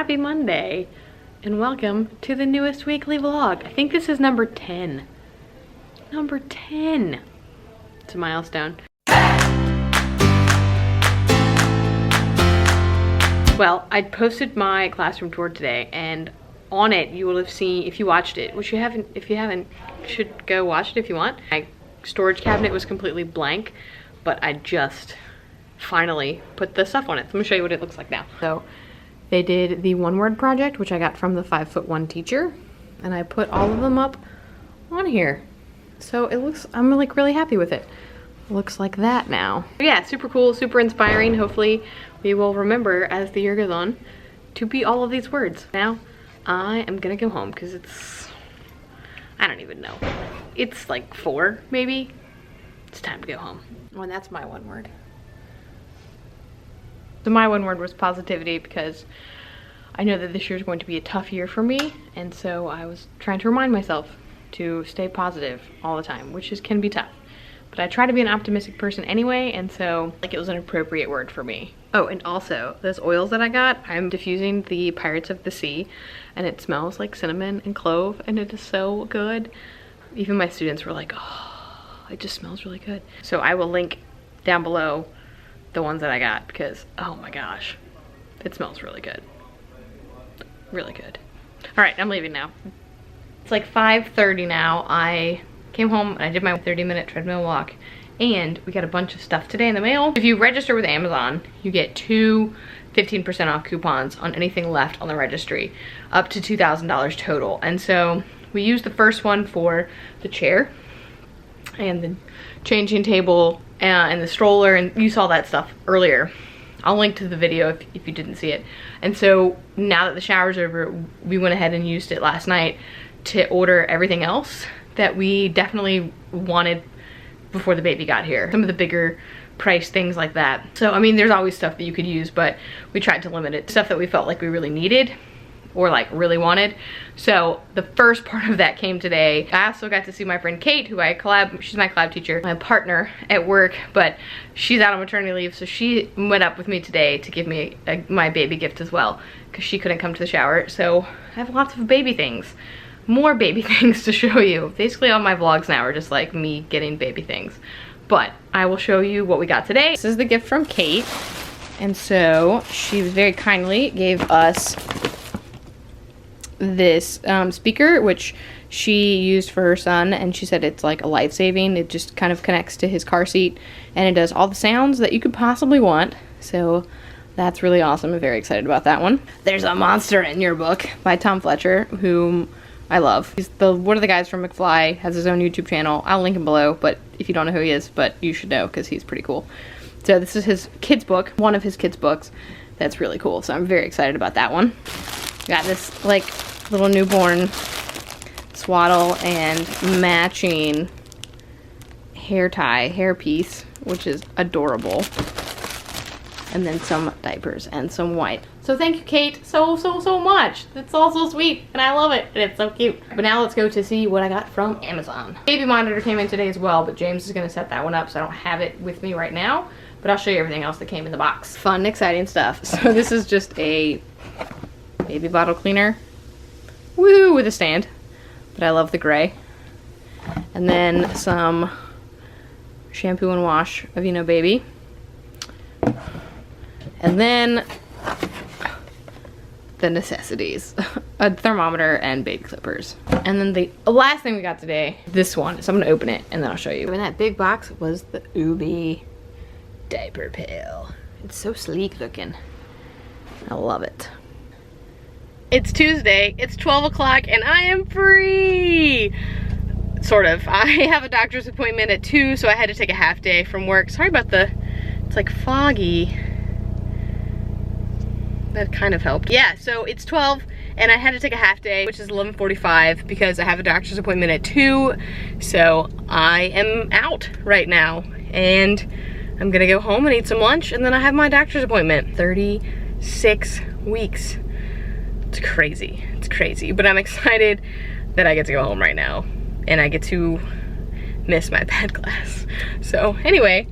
Happy Monday, and welcome to the newest weekly vlog. I think this is number 10. Number 10. It's a milestone. Well, I posted my classroom tour today, and on it you will have seen, if you watched it, which you haven't, if you haven't, you should go watch it if you want. My storage cabinet was completely blank, but I just finally put the stuff on it. So I'm gonna show you what it looks like now. So they did the one-word project, which I got from the 5'1" teacher, and I put all of them up on here. So it looks, I'm like really happy with it. It looks like that now. Yeah, super cool, super inspiring. Hopefully we will remember as the year goes on to be all of these words. Now I am gonna go home because it's, I don't even know. It's like 4 maybe. It's time to go home. Oh, and that's my one word. So my one word was positivity, because I know that this year is going to be a tough year for me, and so I was trying to remind myself to stay positive all the time, which can be tough. But I try to be an optimistic person anyway, and so like it was an appropriate word for me. Oh, and also those oils that I got, I'm diffusing the Pirates of the Sea, and it smells like cinnamon and clove, and it is so good. Even my students were like, oh, it just smells really good. So I will link down below the ones that I got, because oh my gosh, it smells really good. Really good. All right, I'm leaving now. It's like 5:30 now. I came home and I did my 30-minute treadmill walk, and we got a bunch of stuff today in the mail. If you register with Amazon, you get 2 15% off coupons on anything left on the registry, up to $2,000 total. And so we used the first one for the chair and the changing table and the stroller, and you saw that stuff earlier. I'll link to the video if you didn't see it. And so now that the shower's over, we went ahead and used it last night to order everything else that we definitely wanted before the baby got here. Some of the bigger price things like that. So I mean, there's always stuff that you could use, but we tried to limit it to stuff that we felt like we really needed or like really wanted. So the first part of that came today. I also got to see my friend Kate, who she's my collab teacher, my partner at work, but she's out on maternity leave, so she went up with me today to give me my baby gift as well, because she couldn't come to the shower. So I have lots of baby things, more baby things to show you. Basically all my vlogs now are just like me getting baby things, but I will show you what we got today. This is the gift from Kate, and so she very kindly gave us this speaker, which she used for her son, and she said it's like a life-saving. It just kind of connects to his car seat, and it does all the sounds that you could possibly want. So that's really awesome. I'm very excited about that one. There's a Monster in Your Book by Tom Fletcher, whom I love. He's one of the guys from McFly, has his own YouTube channel. I'll link him below, but if you don't know who he is, but you should know because he's pretty cool. So this is his kids book, one of his kids books. That's really cool. So I'm very excited about that one. Got this like little newborn swaddle and matching hair piece, which is adorable. And then some diapers and some white. So thank you, Kate, so much. It's all so sweet, and I love it, and it's so cute. But now let's go to see what I got from Amazon. Baby monitor came in today as well, but James is gonna set that one up, so I don't have it with me right now, but I'll show you everything else that came in the box. Fun, exciting stuff. So this is just a baby bottle cleaner, woo, with a stand, but I love the gray. And then some shampoo and wash of Baby. And then the necessities, a thermometer and baby clippers. And then the last thing we got today, this one, so I'm gonna open it and then I'll show you. In that big box was the Ubi diaper pail. It's so sleek looking. I love it. It's Tuesday, it's 12 o'clock, and I am free! Sort of. I have a doctor's appointment at 2, so I had to take a half day from work. Sorry about it's like foggy. That kind of helped. Yeah, so it's 12, and I had to take a half day, which is 11:45, because I have a doctor's appointment at 2, so I am out right now, and I'm gonna go home and eat some lunch, and then I have my doctor's appointment. 36 weeks. It's crazy, but I'm excited that I get to go home right now and I get to miss my pad class. So anyway,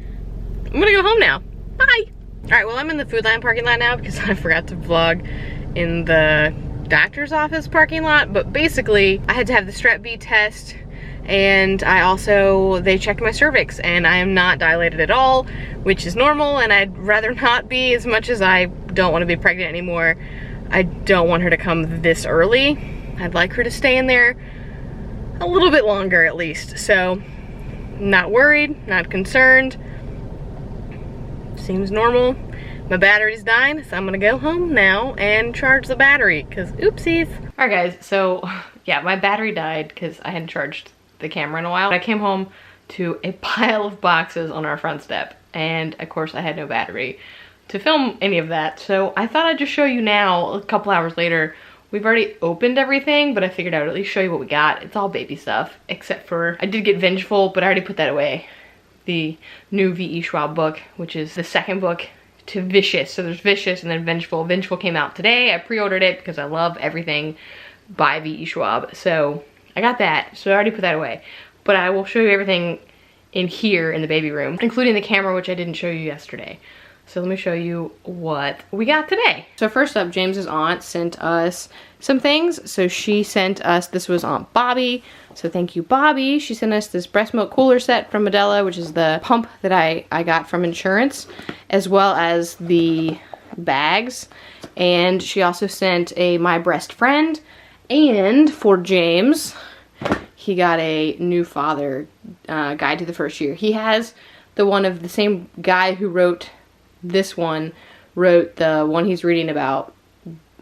I'm gonna go home now. Bye. All right, well, I'm in the Food Lion parking lot now because I forgot to vlog in the doctor's office parking lot, but basically I had to have the strep B test, and they checked my cervix, and I am not dilated at all, which is normal, and I'd rather not be. As much as I don't want to be pregnant anymore, I don't want her to come this early. I'd like her to stay in there a little bit longer at least. So, not worried, not concerned. Seems normal. My battery's dying, so I'm gonna go home now and charge the battery, because oopsies. All right guys, so yeah, my battery died because I hadn't charged the camera in a while. I came home to a pile of boxes on our front step, and of course I had no battery to film any of that. So I thought I'd just show you now, a couple hours later. We've already opened everything, but I figured I would at least show you what we got. It's all baby stuff, except for, I did get Vengeful, but I already put that away. The new V.E. Schwab book, which is the second book to Vicious. So there's Vicious and then Vengeful. Vengeful came out today. I pre-ordered it because I love everything by V.E. Schwab. So I got that, so I already put that away. But I will show you everything in here in the baby room, including the camera, which I didn't show you yesterday. So let me show you what we got today. So first up, James's aunt sent us some things. So she sent us, this was Aunt Bobby. So thank you, Bobby. She sent us this breast milk cooler set from Medela, which is the pump that I got from insurance, as well as the bags. And she also sent a My Breast Friend. And for James, he got a new father guide to the first year. He has the one of the same guy who wrote this one, wrote the one he's reading about,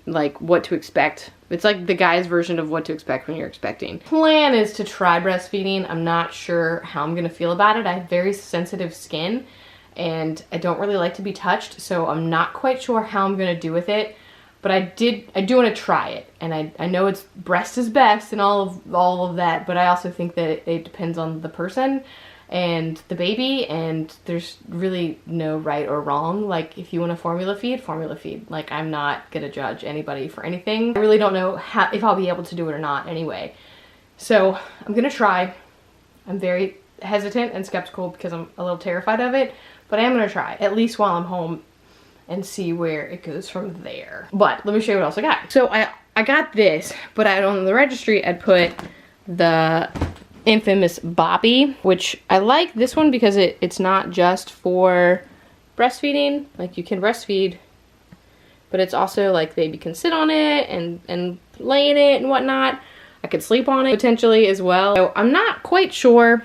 like what to expect. It's like the guy's version of what to expect when you're expecting. Plan is to try breastfeeding. I'm not sure how I'm gonna feel about it. I have very sensitive skin and I don't really like to be touched, so I'm not quite sure how I'm gonna do with it. But I do want to try it, and I know it's breast is best and all of that, but I also think that it depends on the person and the baby, and there's really no right or wrong. Like, if you want to formula feed. Like, I'm not gonna judge anybody for anything. I really don't know if I'll be able to do it or not anyway. So I'm gonna try. I'm very hesitant and skeptical because I'm a little terrified of it, but I am gonna try, at least while I'm home, and see where it goes from there. But let me show you what else I got. So I got this, but on the registry I'd put the infamous Boppy, which I like this one because it's not just for breastfeeding. Like, you can breastfeed, but it's also like baby can sit on it and lay in it and whatnot. I could sleep on it potentially as well. So I'm not quite sure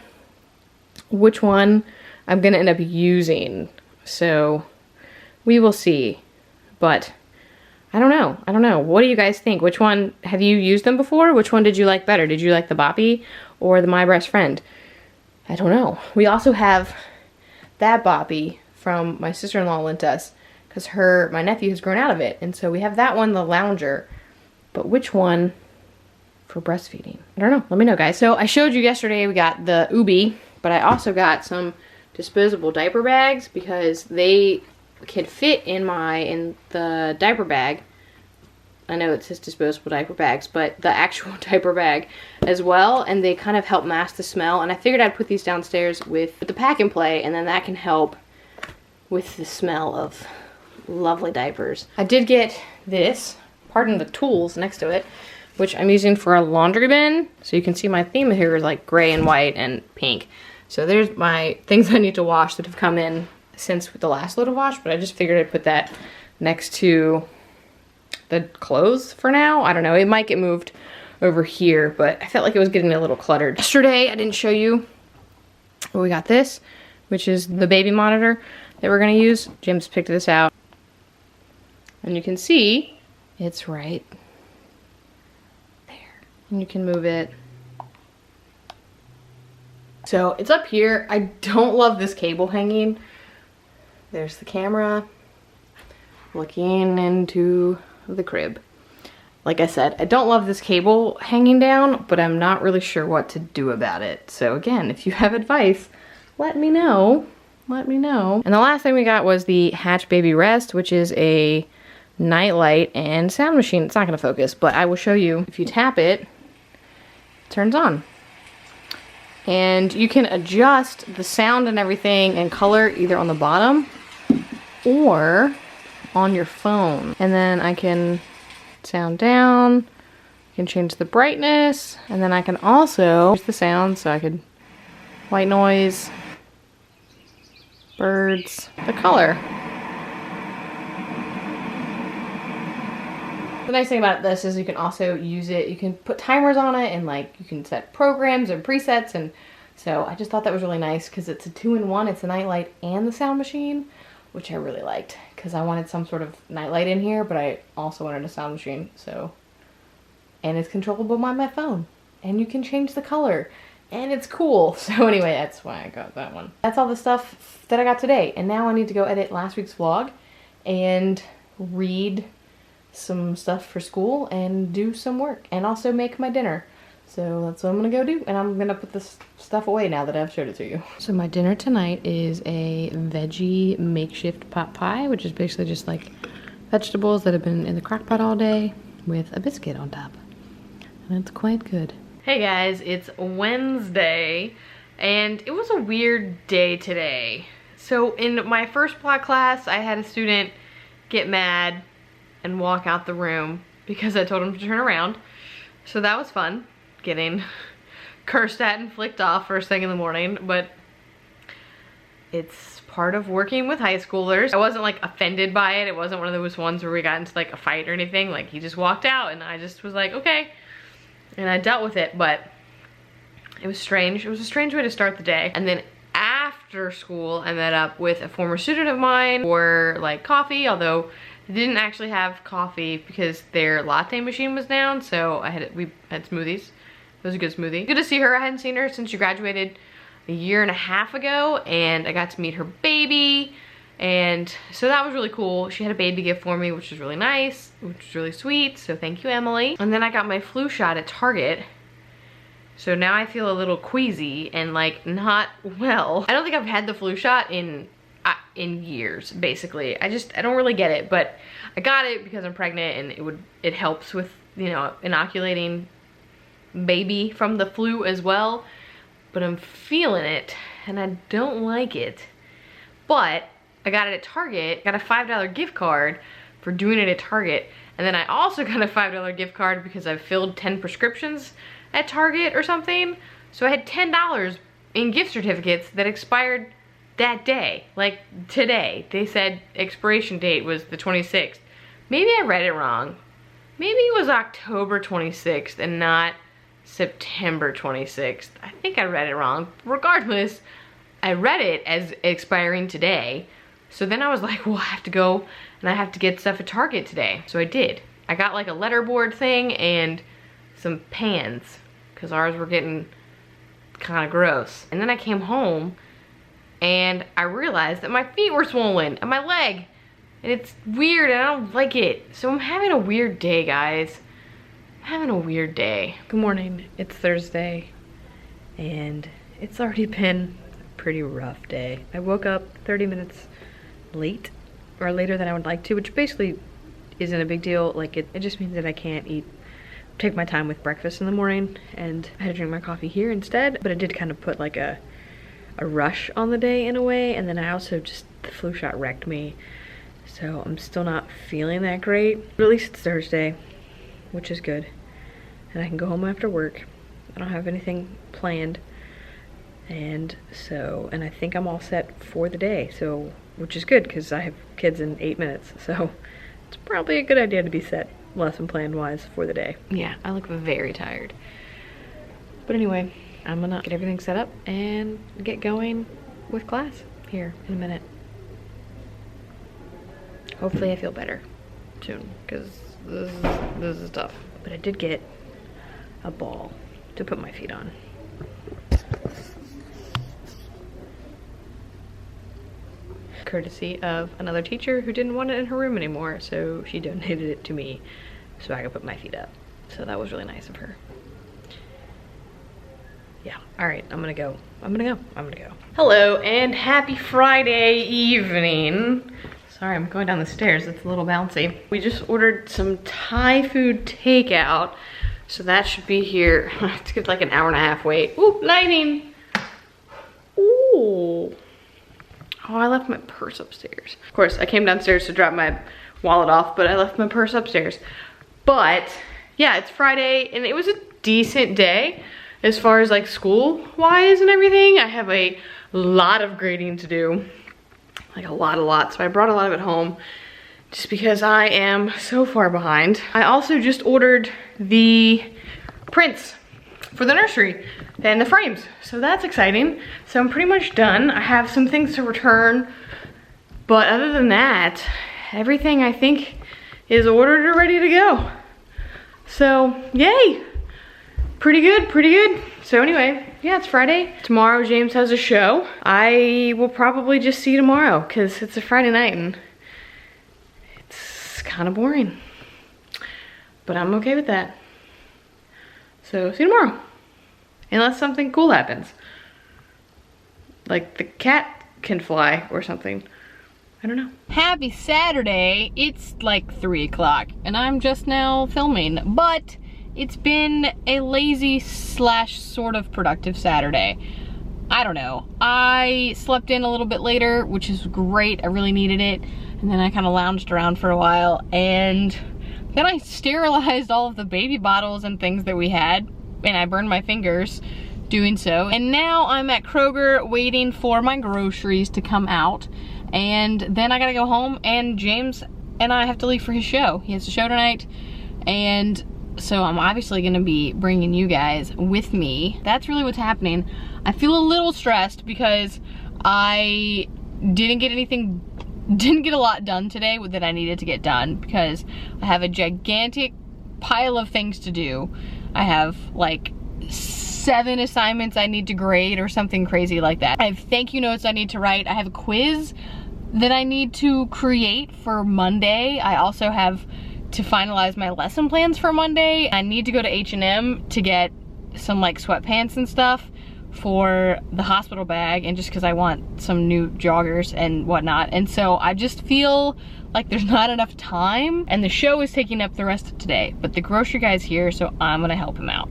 which one I'm gonna end up using. So we will see, but I don't know. What do you guys think? Which one, have you used them before? Which one did you like better? Did you like the Boppy or the My Breast Friend? I don't know. We also have that Boppy from my sister-in-law lent us because my nephew has grown out of it. And so we have that one, the Lounger, but which one for breastfeeding? I don't know. Let me know, guys. So I showed you yesterday we got the Ubi, but I also got some disposable diaper bags because they can fit in the diaper bag. I know it says disposable diaper bags, but the actual diaper bag as well, and they kind of help mask the smell. And I figured I'd put these downstairs with the pack and play, and then that can help with the smell of lovely diapers. I did get this, pardon the tools next to it, which I'm using for a laundry bin. So you can see my theme here is like gray and white and pink. So there's my things I need to wash that have come in since the last load of wash, but I just figured I'd put that next to the clothes for now. I don't know, it might get moved over here, but I felt like it was getting a little cluttered. Yesterday, I didn't show you, well, we got this, which is the baby monitor that we're gonna use. James picked this out. And you can see, it's right there. And you can move it. So it's up here. I don't love this cable hanging. There's the camera looking into the crib. Like I said, I don't love this cable hanging down, but I'm not really sure what to do about it. So again, if you have advice, let me know. Let me know. And the last thing we got was the Hatch Baby Rest, which is a night light and sound machine. It's not gonna focus, but I will show you. If you tap it, it turns on. And you can adjust the sound and everything and color either on the bottom or on your phone. And then I can sound down. I can change the brightness, and then I can also change the sound, so I could white noise, birds, the color. The nice thing about this is you can also use it, you can put timers on it, and like you can set programs and presets, and so I just thought that was really nice because it's a 2-in-1. It's a nightlight and the sound machine, which I really liked because I wanted some sort of nightlight in here, but I also wanted a sound machine. So, and it's controllable by my phone, and you can change the color, and it's cool. So anyway, that's why I got that one. That's all the stuff that I got today, and now I need to go edit last week's vlog and read some stuff for school and do some work and also make my dinner. So that's what I'm gonna go do, and I'm gonna put this stuff away now that I've showed it to you. So my dinner tonight is a veggie makeshift pot pie, which is basically just like vegetables that have been in the crock pot all day with a biscuit on top, and it's quite good. Hey guys, it's Wednesday, and it was a weird day today. So in my first block class, I had a student get mad and walk out the room because I told him to turn around. So that was fun, getting cursed at and flicked off first thing in the morning, but it's part of working with high schoolers. I wasn't like offended by it. It wasn't one of those ones where we got into like a fight or anything. Like he just walked out and I just was like, okay. And I dealt with it, but it was strange. It was a strange way to start the day. And then after school, I met up with a former student of mine for like coffee, although they didn't actually have coffee because their latte machine was down, so we had smoothies. It was a good smoothie. Good to see her. I hadn't seen her since she graduated a year and a half ago, and I got to meet her baby, and so that was really cool. She had a baby gift for me, which was really nice, which was really sweet, so thank you, Emily. And then I got my flu shot at Target, so now I feel a little queasy and like not well. I don't think I've had the flu shot in years, basically. I don't really get it, but I got it because I'm pregnant, and it helps with, you know, inoculating baby from the flu as well. But I'm feeling it and I don't like it. But I got it at Target, got a $5 gift card for doing it at Target, and then I also got a $5 gift card because I filled 10 prescriptions at Target or something. So I had $10 in gift certificates that expired that day, like today. They said expiration date was the 26th. Maybe I read it wrong. Maybe it was October 26th and not September 26th. I think I read it wrong. Regardless, I read it as expiring today. So then I was like, well, I have to go and I have to get stuff at Target today. So I did. I got like a letterboard thing and some pans because ours were getting kind of gross. And then I came home and I realized that my feet were swollen and my leg, and it's weird and I don't like it. So I'm having a weird day, guys. I'm having a weird day. Good morning. It's Thursday and it's already been a pretty rough day. I woke up 30 minutes late, or later than I would like to, which basically isn't a big deal. Like it just means that I can't take my time with breakfast in the morning, and I had to drink my coffee here instead. But it did kind of put like a rush on the day in a way, and then I also the flu shot wrecked me, so I'm still not feeling that great. At least it's Thursday, which is good, and I can go home after work. I don't have anything planned, and I think I'm all set for the day, so which is good because I have kids in 8 minutes, so it's probably a good idea to be set lesson plan wise for the day. Yeah, I look very tired, but anyway, I'm gonna get everything set up and get going with class here in a minute. Hopefully I feel better soon, because this is tough. But I did get a ball to put my feet on. Courtesy of another teacher who didn't want it in her room anymore, so she donated it to me so I could put my feet up. So that was really nice of her. Yeah, all right, I'm gonna go. Hello and happy Friday evening. Sorry, I'm going down the stairs, it's a little bouncy. We just ordered some Thai food takeout, so that should be here. It's good, like an hour and a half wait. Ooh, lighting. Ooh. Oh, I left my purse upstairs. Of course, I came downstairs to drop my wallet off, but I left my purse upstairs. But yeah, it's Friday and it was a decent day as far as like school wise and everything. I have a lot of grading to do, like a lot. So I brought a lot of it home just because I am so far behind. I also just ordered the prints for the nursery and the frames, so that's exciting. So I'm pretty much done. I have some things to return, but other than that, everything I think is ordered or ready to go. So yay, pretty good. So anyway, yeah, it's Friday. Tomorrow James has a show. I will probably just see tomorrow because it's a Friday night and it's kind of boring, but I'm okay with that. So see you tomorrow, unless something cool happens, like the cat can fly or something. I don't know. Happy Saturday. It's like 3 o'clock and I'm just now filming, but it's been a lazy slash sort of productive Saturday. I don't know. I slept in a little bit later, which is great. I really needed it. And then I kind of lounged around for a while, and then I sterilized all of the baby bottles and things that we had, and I burned my fingers doing so. And now I'm at Kroger waiting for my groceries to come out. And then I gotta go home, and James and I have to leave for his show. He has a show tonight, and so I'm obviously gonna be bringing you guys with me. That's really what's happening. I feel a little stressed because I didn't get a lot done today that I needed to get done because I have a gigantic pile of things to do. I have like 7 assignments I need to grade or something crazy like that. I have thank you notes I need to write. I have a quiz that I need to create for Monday. I also have to finalize my lesson plans for Monday. I need to go to H&M to get some like sweatpants and stuff for the hospital bag, and just because I want some new joggers and whatnot. And so I just feel like there's not enough time, and the show is taking up the rest of today, but the grocery guy's here, so I'm gonna help him out.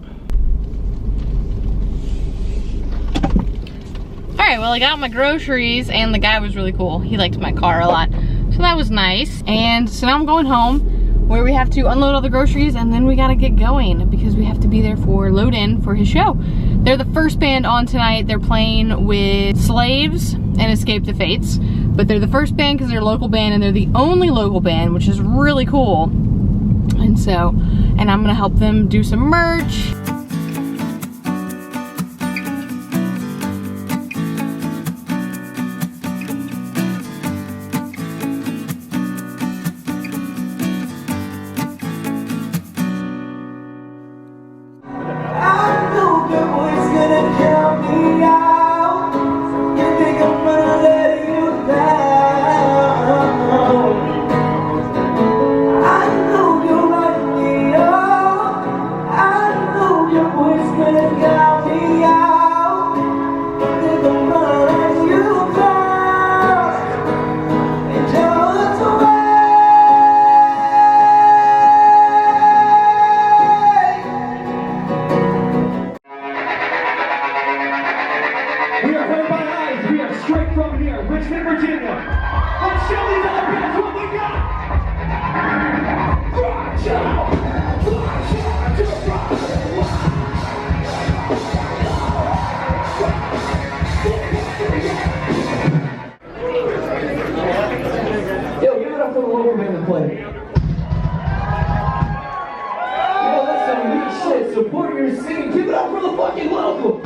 Alright, well, I got my groceries, and the guy was really cool. He liked my car a lot, so that was nice. And so now I'm going home, where we have to unload all the groceries, and then we gotta get going because we have to be there for load-in for his show. They're the first band on tonight. They're playing with Slaves and Escape the Fates, but they're the first band because they're a local band, and they're the only local band, which is really cool. And so, and I'm gonna help them do some merch. Support your singing. Give it up for the fucking local.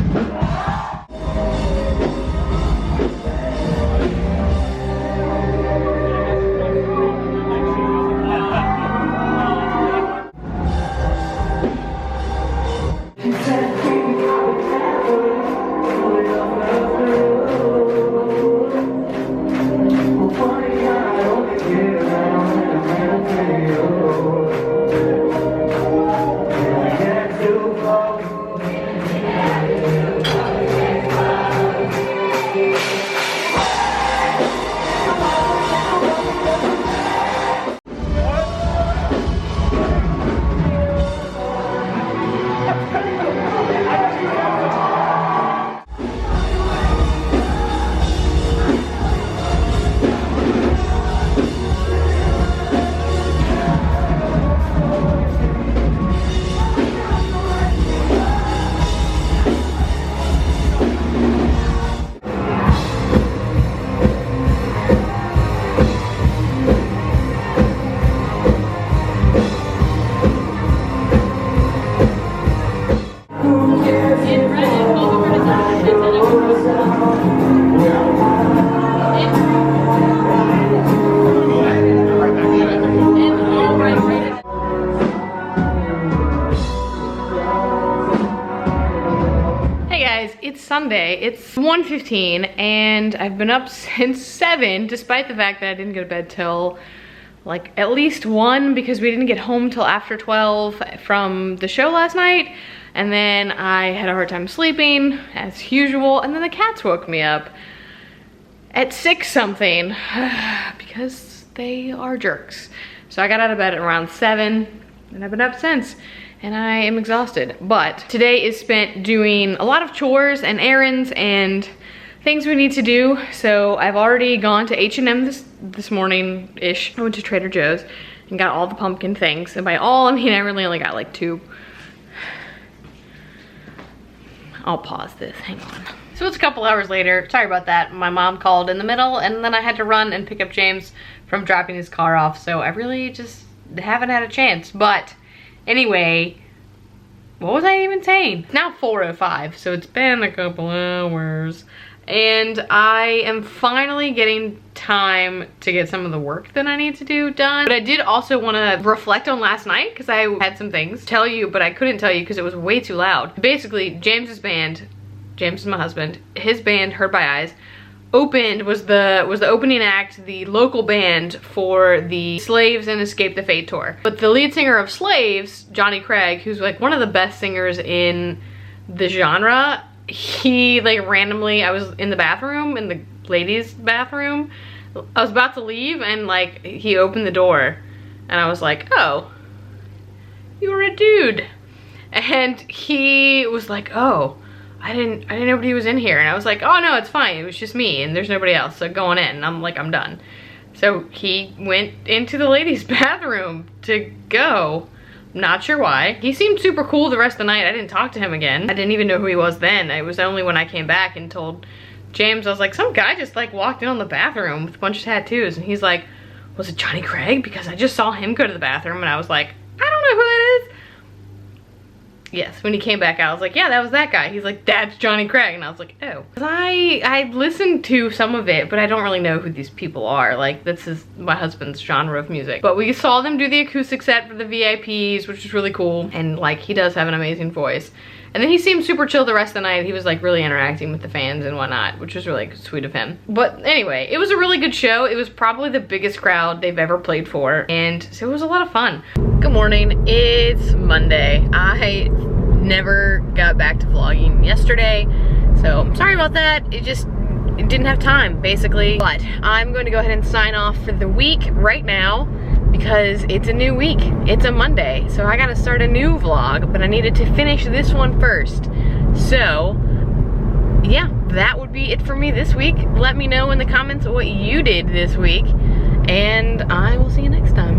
it's Sunday. It's 1:15 and I've been up since 7 despite the fact that I didn't go to bed till like at least 1 because we didn't get home till after 12 from the show last night. And then I had a hard time sleeping as usual, and then the cats woke me up at 6 something because they are jerks. So I got out of bed at around 7 and I've been up since. And I am exhausted. But today is spent doing a lot of chores and errands and things we need to do. So I've already gone to H&M this morning-ish. I went to Trader Joe's and got all the pumpkin things. And by all, I mean I really only got like 2. I'll pause this, hang on. So it's a couple hours later, sorry about that. My mom called in the middle and then I had to run and pick up James from dropping his car off. So I really just haven't had a chance, but anyway, what was I even saying? It's now 4:05, so it's been a couple hours. And I am finally getting time to get some of the work that I need to do done. But I did also want to reflect on last night because I had some things to tell you, but I couldn't tell you because it was way too loud. Basically, James's band, James is my husband, his band, Heard by Eyes, was the opening act, the local band for the Slaves and Escape the Fate tour. But the lead singer of Slaves, Johnny Craig, who's like one of the best singers in the genre, he like randomly, I was in the bathroom, in the ladies' bathroom, I was about to leave and like he opened the door and I was like, oh, you're a dude. And he was like, oh, I didn't know he was in here. And I was like, oh no, it's fine. It was just me and there's nobody else. So going in. And I'm like, I'm done. So he went into the ladies' bathroom to go. Not sure why. He seemed super cool the rest of the night. I didn't talk to him again. I didn't even know who he was then. It was only when I came back and told James, I was like, some guy just like walked in on the bathroom with a bunch of tattoos. And he's like, was it Johnny Craig? Because I just saw him go to the bathroom and I was like, I don't know who that is. Yes, when he came back out, I was like, yeah, that was that guy. He's like, that's Johnny Craig. And I was like, oh. I listened to some of it, but I don't really know who these people are. Like, this is my husband's genre of music. But we saw them do the acoustic set for the VIPs, which was really cool. And like, he does have an amazing voice. And then he seemed super chill the rest of the night. He was like really interacting with the fans and whatnot, which was really sweet of him. But anyway, it was a really good show. It was probably the biggest crowd they've ever played for. And so it was a lot of fun. Good morning, it's Monday. I never got back to vlogging yesterday. So I'm sorry about that. It didn't have time basically. But I'm going to go ahead and sign off for the week right now, because it's a new week. It's a Monday, so I gotta start a new vlog, but I needed to finish this one first. So, yeah, that would be it for me this week. Let me know in the comments what you did this week, and I will see you next time.